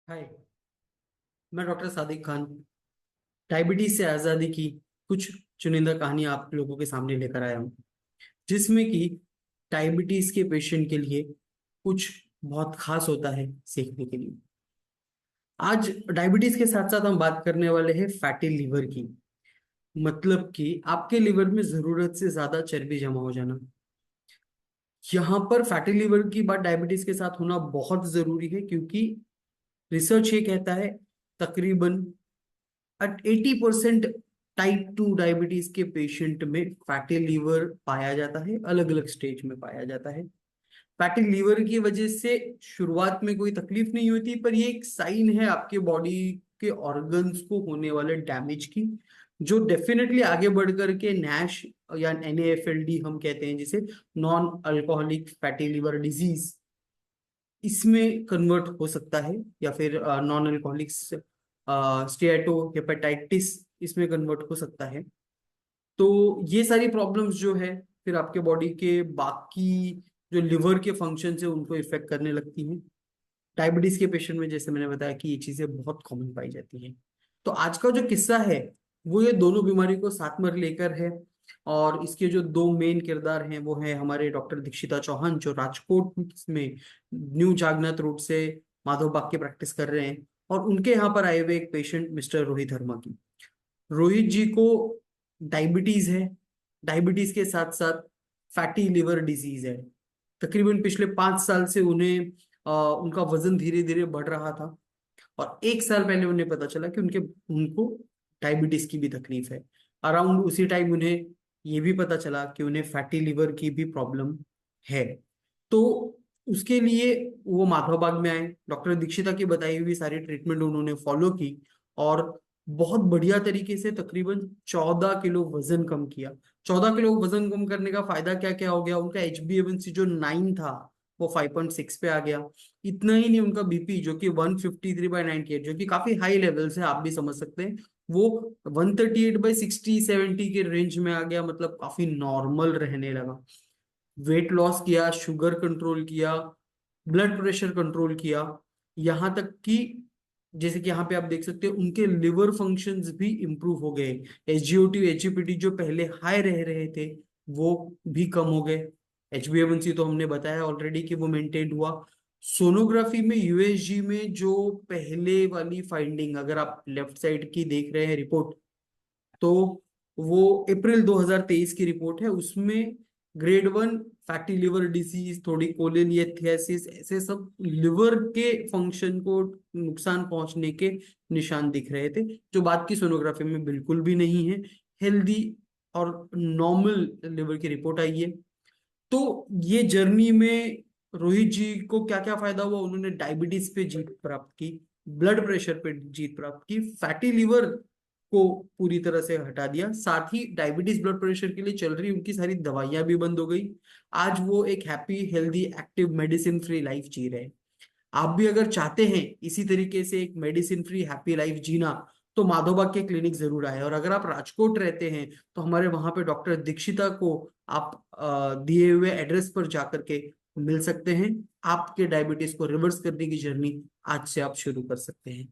हाय। मैं doctor Sadiq Khan diabetes से आज़ादी की कुछ चुनिंदा कहानियां आप लोगों के सामने लेकर आया हूँ, जिसमें कि डायबिटीज के पेशेंट के लिए कुछ बहुत खास होता है सीखने के लिए। आज डायबिटीज के साथ साथ हम बात करने वाले हैं फैटी लीवर की। मतलब कि आपके लीवर में जरूरत से ज्यादा चर्बी जमा हो जाना। यहाँ पर फैटी लीवर की बात डायबिटीज के साथ होना बहुत जरूरी है, क्योंकि रिसर्च ये कहता है तकरीबन 80% टाइप 2 डायबिटीज के पेशेंट में फैटी लीवर पाया जाता है, अलग अलग स्टेज में पाया जाता है। फैटी लीवर की वजह से शुरुआत में कोई तकलीफ नहीं होती, पर ये एक साइन है आपके बॉडी के ऑर्गन्स को होने वाले डैमेज की, जो डेफिनेटली आगे बढ़ करके नैश या NAFLD हम कहते हैं, जिसे non alcoholic fatty liver disease, इसमें कन्वर्ट हो सकता है, या फिर नॉन अल्कोहलिक स्टेटो हेपेटाइटिस इसमें कन्वर्ट हो सकता है। तो ये सारी प्रॉब्लम्स जो है फिर आपके बॉडी के बाकी जो लिवर के फंक्शन है उनको इफेक्ट करने लगती हैं। डायबिटीज के पेशेंट में जैसे मैंने बताया कि ये चीजें बहुत कॉमन पाई जाती हैं। तो आज का जो किस्सा है वो ये दोनों बीमारी को साथ में लेकर है। और इसके जो दो मेन किरदार हैं वो है हमारे डॉक्टर दीक्षिता चौहान, जो राजकोट में न्यू जागनाथ रोड से माधव बाग की प्रैक्टिस कर रहे हैं, और उनके यहाँ पर आए हुए एक पेशेंट मिस्टर रोहित वर्मा की। रोहित जी को डायबिटीज है। डायबिटीज के साथ साथ फैटी लिवर डिजीज है। तकरीबन पिछले 5 साल से उन्हें उनका वजन धीरे धीरे बढ़ रहा था, और 1 साल पहले उन्हें पता चला कि उनको डायबिटीज की भी तकलीफ है। अराउंड उसी टाइम उन्हें ये भी पता चला कि उन्हें फैटी लिवर की भी प्रॉब्लम है। तो उसके लिए वो माधवबाग में आए, डॉक्टर दीक्षिता की बताई हुई सारी ट्रीटमेंट उन्होंने फॉलो की, और बहुत बढ़िया तरीके से तकरीबन 14 किलो वजन कम किया। 14 किलो वजन कम करने का फायदा क्या क्या हो गया? उनका HbA1c जो 9 था वो 5.6 पे आ गया। इतना ही नहीं, उनका BP जो कि 153/98, जो कि काफी हाई लेवल से आप भी समझ सकते हैं, वो 138/60-70 के रेंज में आ गया, मतलब काफी नॉर्मल रहने लगा। वेट लॉस किया, शुगर कंट्रोल किया, ब्लड प्रेशर कंट्रोल किया, यहाँ तक कि जैसे कि यहाँ पे आप देख सकते हैं उनके लिवर फंक्शंस भी इंप्रूव हो गए। SGOT HGPT जो पहले हाई रह रहे थे वो भी कम हो गए। HbA1c तो हमने बताया ऑलरेडी कि वो मेंटेन हुआ। सोनोग्राफी में USG में जो पहले वाली फाइंडिंग, अगर आप लेफ्ट साइड की देख रहे हैं रिपोर्ट, तो वो अप्रैल 2023 की रिपोर्ट है। उसमें ग्रेड 1 फैटी लिवर डिसीज, थोड़ी कोलेलियथियासिस, ऐसे सब लिवर के फंक्शन को नुकसान पहुंचने के निशान दिख रहे थे, जो बात की सोनोग्राफी में बिल्कुल भी नहीं है। हेल्दी और नॉर्मल लिवर की रिपोर्ट आई है। तो ये जर्नी में रोहित जी को क्या क्या फायदा हुआ? उन्होंने डायबिटीज पे जीत प्राप्त की, ब्लड प्रेशर पे जीत प्राप्त की, फैटी लिवर को पूरी तरह से हटा दिया, साथ ही डायबिटीज ब्लड प्रेशर के लिए चल रही उनकी सारी दवाइयां भी बंद हो गई। आज वो एक happy healthy active medicine free life जी रहे हैं। आप भी अगर चाहते हैं इसी तरीके से एक मेडिसिन फ्री हैप्पी लाइफ जीना, तो माधोबाग के क्लिनिक जरूर आए। और अगर आप राजकोट रहते हैं तो हमारे वहां पे डॉक्टर दीक्षिता को आप दिए हुए एड्रेस पर जाकर के मिल सकते हैं। आपके डायबिटीज को रिवर्स करने की जर्नी आज से आप शुरू कर सकते हैं।